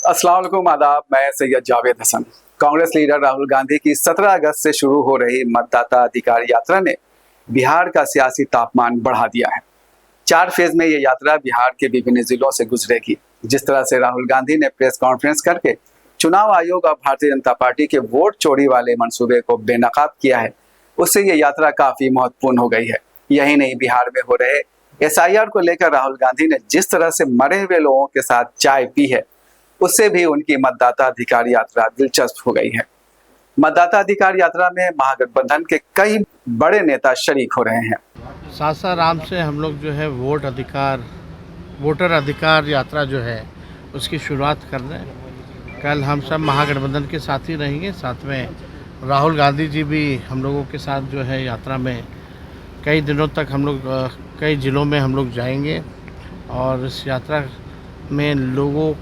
अस्सलाम वालेकुम, आदाब। मैं सैयद जावेद हसन। कांग्रेस लीडर राहुल गांधी की 17 अगस्त से शुरू हो रही मतदाता अधिकार यात्रा ने बिहार का सियासी तापमान बढ़ा दिया है। 4 फेज में ये यात्रा बिहार के विभिन्न जिलों से गुजरेगी। जिस तरह से राहुल गांधी ने प्रेस कॉन्फ्रेंस करके चुनाव आयोग और भारतीय जनता पार्टी के वोट चोरी वाले मंसूबे को बेनकाब किया है, उससे ये यात्रा काफी महत्वपूर्ण हो गई है। यही नहीं, बिहार में हो रहे SIR को लेकर राहुल गांधी ने जिस तरह से मरे हुए लोगों के साथ चाय पी है, उससे भी उनकी मतदाता अधिकार यात्रा दिलचस्प हो गई है। मतदाता अधिकार यात्रा में महागठबंधन के कई बड़े नेता शरीक हो रहे हैं। सासाराम से हम लोग जो है वोटर अधिकार यात्रा जो है उसकी शुरुआत कर रहे हैं। कल हम सब महागठबंधन के साथ ही रहेंगे, साथ में राहुल गांधी जी भी हम लोगों के साथ जो है यात्रा में कई दिनों तक हम लोग कई ज़िलों में हम लोग जाएंगे और इस यात्रा में लोगों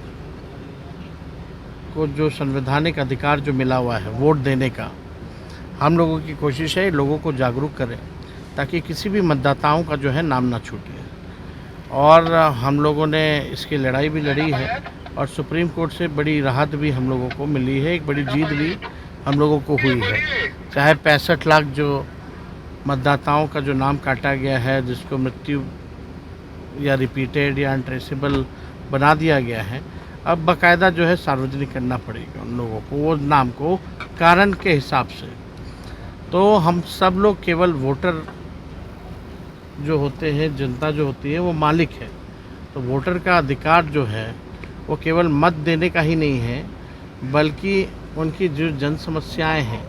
को जो संवैधानिक अधिकार जो मिला हुआ है वोट देने का, हम लोगों की कोशिश है लोगों को जागरूक करें ताकि किसी भी मतदाताओं का जो है नाम ना छूटे। और हम लोगों ने इसकी लड़ाई भी लड़ी है और सुप्रीम कोर्ट से बड़ी राहत भी हम लोगों को मिली है, एक बड़ी जीत भी हम लोगों को हुई है। चाहे 65 लाख जो मतदाताओं का जो नाम काटा गया है, जिसको मृत्यु या रिपीटेड या अनट्रेसेबल बना दिया गया है, अब बाकायदा जो है सार्वजनिक करना पड़ेगा उन लोगों को, वो नाम को कारण के हिसाब से। तो हम सब लोग केवल वोटर जो होते हैं, जनता जो होती है वो मालिक है। तो वोटर का अधिकार जो है वो केवल मत देने का ही नहीं है, बल्कि उनकी जो जन समस्याएं हैं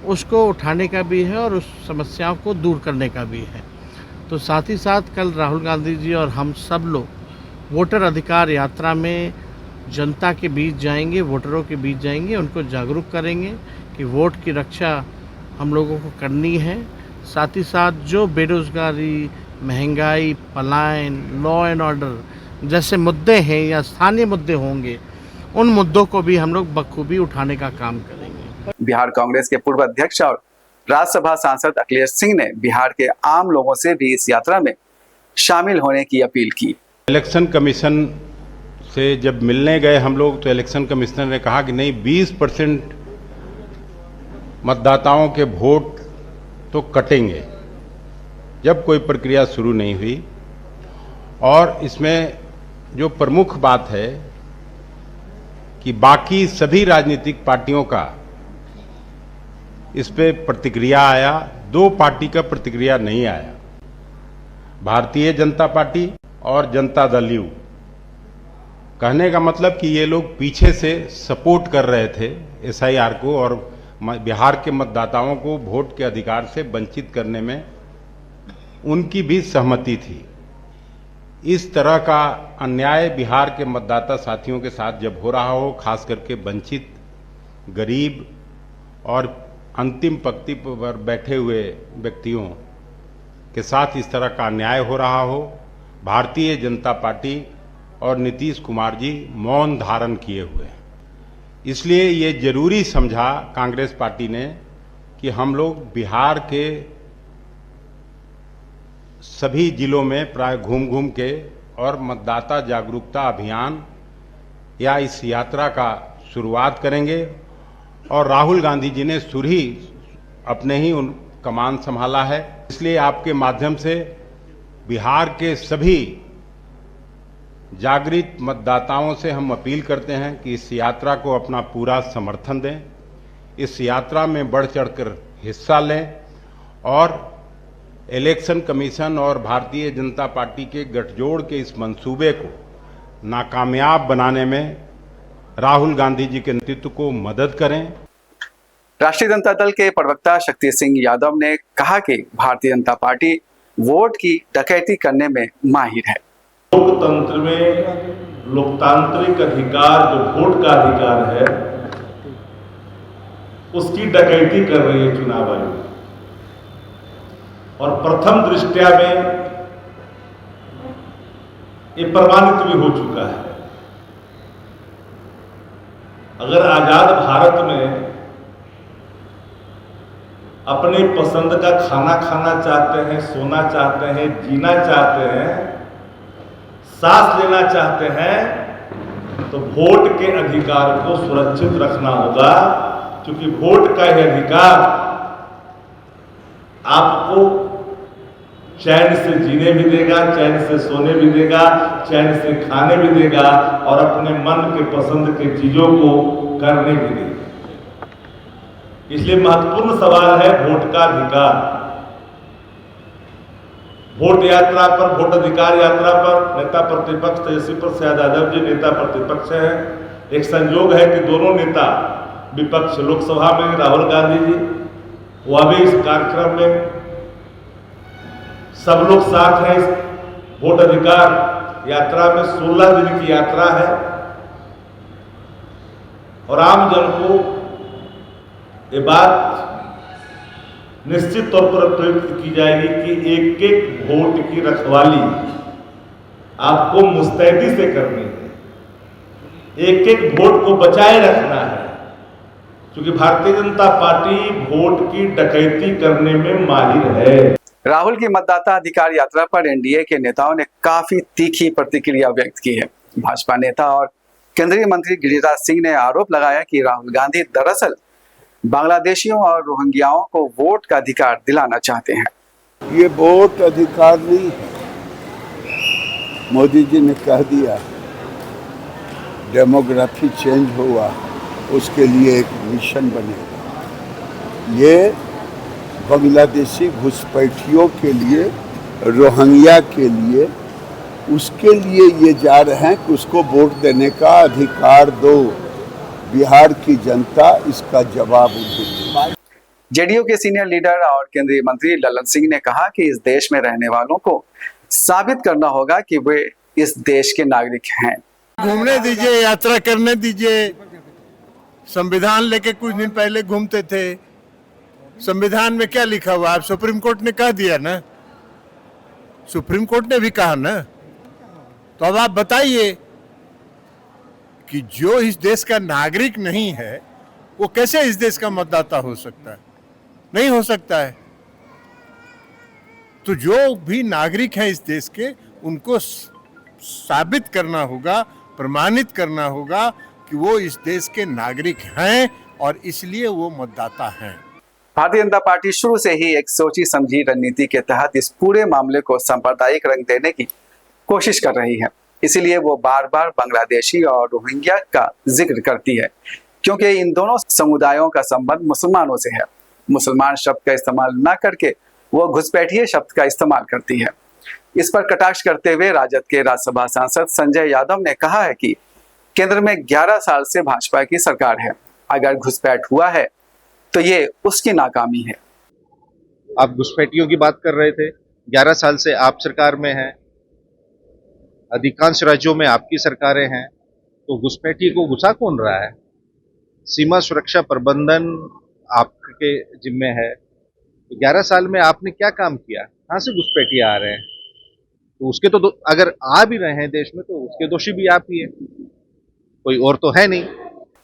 उसको उठाने का भी है और उस समस्याओं को दूर करने का भी है। तो साथ ही साथ कल राहुल गांधी जी और हम सब लोग वोटर अधिकार यात्रा में जनता के बीच जाएंगे, वोटरों के बीच जाएंगे, उनको जागरूक करेंगे कि वोट की रक्षा हम लोगों को करनी है। साथ ही साथ जो बेरोज़गारी, महंगाई, पलायन, लॉ एंड ऑर्डर जैसे मुद्दे हैं या स्थानीय मुद्दे होंगे, उन मुद्दों को भी हम लोग बखूबी उठाने का काम करेंगे। बिहार कांग्रेस के पूर्व अध्यक्ष और राज्यसभा सांसद अखिलेश सिंह ने बिहार के आम लोगों से भी इस यात्रा में शामिल होने की अपील की। इलेक्शन कमीशन से जब मिलने गए हम लोग, तो इलेक्शन कमिश्नर ने कहा कि नहीं, 20% मतदाताओं के वोट तो कटेंगे जब कोई प्रक्रिया शुरू नहीं हुई। और इसमें जो प्रमुख बात है कि बाकी सभी राजनीतिक पार्टियों का इस पे प्रतिक्रिया आया, 2 पार्टी का प्रतिक्रिया नहीं आया, भारतीय जनता पार्टी और जनता दल यू। कहने का मतलब कि ये लोग पीछे से सपोर्ट कर रहे थे SIR को और बिहार के मतदाताओं को वोट के अधिकार से वंचित करने में उनकी भी सहमति थी। इस तरह का अन्याय बिहार के मतदाता साथियों के साथ जब हो रहा हो, खास करके वंचित, गरीब और अंतिम पंक्ति पर बैठे हुए व्यक्तियों के साथ इस तरह का अन्याय हो रहा हो, भारतीय जनता पार्टी और नीतीश कुमार जी मौन धारण किए हुए हैं। इसलिए ये जरूरी समझा कांग्रेस पार्टी ने कि हम लोग बिहार के सभी जिलों में प्राय घूम घूम के और मतदाता जागरूकता अभियान या इस यात्रा का शुरुआत करेंगे। और राहुल गांधी जी ने सुरही अपने ही उन कमान संभाला है, इसलिए आपके माध्यम से बिहार के सभी जागृत मतदाताओं से हम अपील करते हैं कि इस यात्रा को अपना पूरा समर्थन दें, इस यात्रा में बढ़ चढ़कर हिस्सा लें और इलेक्शन कमीशन और भारतीय जनता पार्टी के गठजोड़ के इस मंसूबे को नाकामयाब बनाने में राहुल गांधी जी के नेतृत्व को मदद करें। राष्ट्रीय जनता दल के प्रवक्ता शक्ति सिंह यादव ने कहा कि भारतीय जनता पार्टी वोट की डकैती करने में माहिर है। लोकतंत्र में लोकतांत्रिक अधिकार जो वोट का अधिकार है, उसकी डकैती कर रही है चुनाव आयोग। और प्रथम दृष्टया में ये प्रमाणित भी हो चुका है। अगर आजाद भारत में अपनी पसंद का खाना खाना चाहते हैं, सोना चाहते हैं, जीना चाहते हैं, सांस लेना चाहते हैं, तो वोट के अधिकार को सुरक्षित रखना होगा, क्योंकि वोट का यह अधिकार आपको चैन से जीने भी देगा, चैन से सोने भी देगा, चैन से खाने भी देगा और अपने मन के पसंद के चीजों को करने भी देगा। इसलिए महत्वपूर्ण सवाल है वोट का अधिकार। वोट यात्रा पर, वोट अधिकार यात्रा पर नेता प्रतिपक्ष तेजस्वी प्रसाद यादव जी नेता प्रतिपक्ष हैं। एक संयोग है कि दोनों नेता विपक्ष लोकसभा में राहुल गांधी जी, वह भी इस कार्यक्रम में, सब लोग साथ हैं। इस वोट अधिकार यात्रा में 16 दिन की यात्रा है और आम जन को ये बात निश्चित तौर पर प्रयुक्त की जाएगी कि एक एक वोट की रखवाली आपको मुस्तैदी से करनी है, एक एक वोट को बचाए रखना है, क्योंकि भारतीय जनता पार्टी वोट की डकैती करने में माहिर है। राहुल की मतदाता अधिकार यात्रा पर एनडीए के नेताओं ने काफी तीखी प्रतिक्रिया व्यक्त की है। भाजपा नेता और केंद्रीय मंत्री गिरिराज सिंह ने आरोप लगाया कि राहुल गांधी दरअसल बांग्लादेशियों और रोहिंग्याओं को वोट का अधिकार दिलाना चाहते हैं। ये वोट अधिकार नहीं है, मोदी जी ने कह दिया डेमोग्राफी चेंज हुआ, उसके लिए एक मिशन बनेगा। ये बांग्लादेशी घुसपैठियों के लिए, रोहिंग्या के लिए, उसके लिए ये जा रहे हैं कि उसको वोट देने का अधिकार दो। बिहार की जनता इसका जवाब देगी। जेडीयू के सीनियर लीडर और केंद्रीय मंत्री ललन सिंह ने कहा कि इस देश में रहने वालों को साबित करना होगा कि वे इस देश के नागरिक हैं। घूमने दीजिए, यात्रा करने दीजिए। संविधान लेके कुछ दिन पहले घूमते थे। संविधान में क्या लिखा हुआ? आप सुप्रीम कोर्ट ने कह दिया ना, सुप्रीम कोर्ट ने भी कहा ना। तो अब आप बताइए कि जो इस देश का नागरिक नहीं है वो कैसे इस देश का मतदाता हो सकता है? नहीं हो सकता है। तो जो भी नागरिक हैं इस देश के, उनको साबित करना होगा, प्रमाणित करना होगा कि वो इस देश के नागरिक हैं और इसलिए वो मतदाता हैं। भारतीय जनता पार्टी शुरू से ही एक सोची समझी रणनीति के तहत इस पूरे मामले को सांप्रदायिक रंग देने की कोशिश कर रही है। इसीलिए वो बार बार बांग्लादेशी और रोहिंग्या का जिक्र करती है, क्योंकि इन दोनों समुदायों का संबंध मुसलमानों से है। मुसलमान शब्द का इस्तेमाल न करके वो घुसपैठिए शब्द का इस्तेमाल करती है। इस पर कटाक्ष करते हुए राजद के राज्यसभा सांसद संजय यादव ने कहा है कि केंद्र में 11 साल से भाजपा की सरकार है, अगर घुसपैठ हुआ है तो ये उसकी नाकामी है। आप घुसपैठियों की बात कर रहे थे, 11 साल से आप सरकार में हैं, अधिकांश राज्यों में आपकी सरकारें हैं, तो घुसपैठी को घुसा कौन रहा है? सीमा सुरक्षा प्रबंधन आपके जिम्मे है। तो 11 साल में आपने क्या काम किया? कहाँ से घुसपैठी आ रहे हैं? तो उसके तो अगर आ भी रहे हैं देश में तो उसके दोषी भी आप ही है, कोई और तो है नहीं।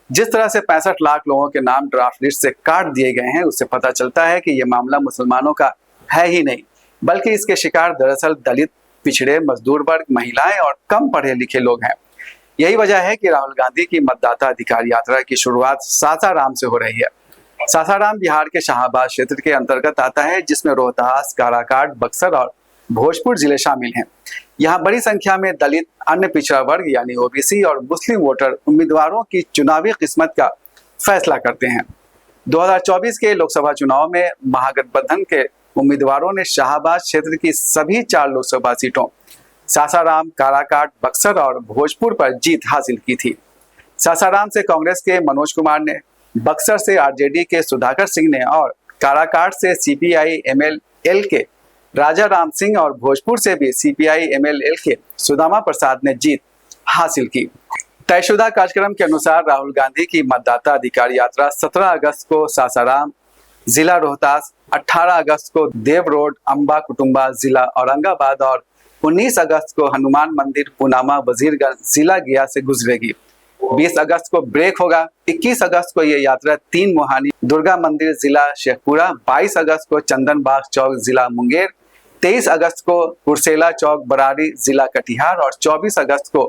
जिस तरह से 65 लाख लोगों के नाम ड्राफ्ट लिस्ट से काट दिए गए हैं, उससे पता चलता है कि यह मामला मुसलमानों का है ही नहीं, बल्कि इसके शिकार दरअसल दलित, पिछड़े, मजदूर वर्ग, महिलाएं और कम पढ़े लिखे लोग हैं। यही वजह है कि राहुल गांधी की मतदाता अधिकार यात्रा की शुरुआत सासाराम से हो रही है। सासाराम बिहार के शाहबाद क्षेत्र के अंतर्गत आता है, जिसमें रोहतास, काराकाट, बक्सर और भोजपुर जिले शामिल हैं। यहाँ बड़ी संख्या में दलित, अन्य पिछड़ा वर्ग यानी ओबीसी और मुस्लिम वोटर उम्मीदवारों की चुनावी किस्मत का फैसला करते हैं। 2024 के लोकसभा चुनाव में महागठबंधन के उम्मीदवारों ने शाहबाद क्षेत्र की सभी 4 लोकसभा सीटों सासाराम, काराकाट, बक्सर और भोजपुर पर जीत हासिल की थी। सासाराम से कांग्रेस के मनोज कुमार ने, बक्सर से आरजेडी के सुधाकर सिंह ने और काराकाट से सीपीआई एमएलएल के राजा राम सिंह और भोजपुर से भी सीपीआई एमएलएल के सुदामा प्रसाद ने जीत हासिल की। तयशुदा कार्यक्रम के अनुसार राहुल गांधी की मतदाता अधिकार यात्रा 17 अगस्त को सासाराम, जिला रोहतास, 18 अगस्त को देव रोड, अम्बा कुटुम्बा, जिला औरंगाबाद और 19 अगस्त को हनुमान मंदिर, पुनामा, वजीरगंज, जिला गया से गुजरेगी। 20 अगस्त को ब्रेक होगा। 21 अगस्त को यह यात्रा 3 मोहानी, दुर्गा मंदिर, जिला शेखपुरा, 22 अगस्त को चंदन बाग चौक, जिला मुंगेर, 23 अगस्त को कुर्सेला चौक, बरारी, जिला कटिहार और 24 अगस्त को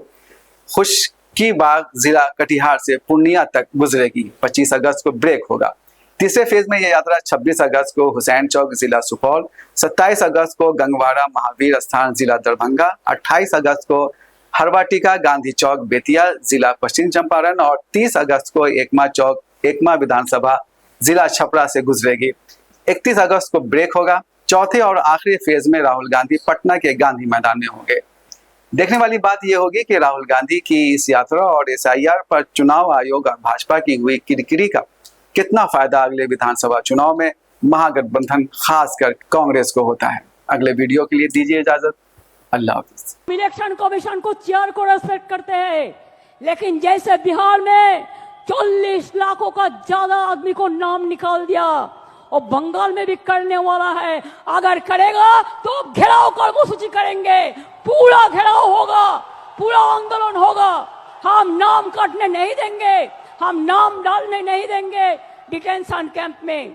खुश की बाग जिला कटिहार से पूर्णिया तक गुजरेगी। 25 अगस्त को ब्रेक होगा। तीसरे फेज में यह यात्रा 26 अगस्त को हुसैन चौक जिला सुपौल, 27 अगस्त को गंगवाड़ा महावीर स्थान जिला दरभंगा, 28 अगस्त को हरवाटिका गांधी चौक बेतिया जिला पश्चिम चंपारण और 30 अगस्त को एकमा विधानसभा जिला छपरा से गुजरेगी। 31 अगस्त को ब्रेक होगा। चौथे और आखिरी फेज में राहुल गांधी पटना के गांधी मैदान में होंगे। देखने वाली बात यह होगी कि राहुल गांधी की इस यात्रा और SIR पर चुनाव आयोग और भाजपा की हुई किरकिरी का कितना फायदा अगले विधानसभा चुनाव में महागठबंधन खासकर कांग्रेस को होता है। अगले वीडियो के लिए दीजिए इजाजत। अल्लाह हाफिज। इलेक्शन कमीशन को चेयर को रेस्पेक्ट करते हैं, लेकिन जैसे बिहार में 40 लाखों का ज्यादा आदमी को नाम निकाल दिया और बंगाल में भी करने वाला है। अगर करेगा तो घेराव कर्मसूची करेंगे, पूरा घेराव होगा, पूरा आंदोलन होगा। हम नाम काटने नहीं देंगे, हम नाम डालने नहीं देंगे डिटेंशन कैंप में।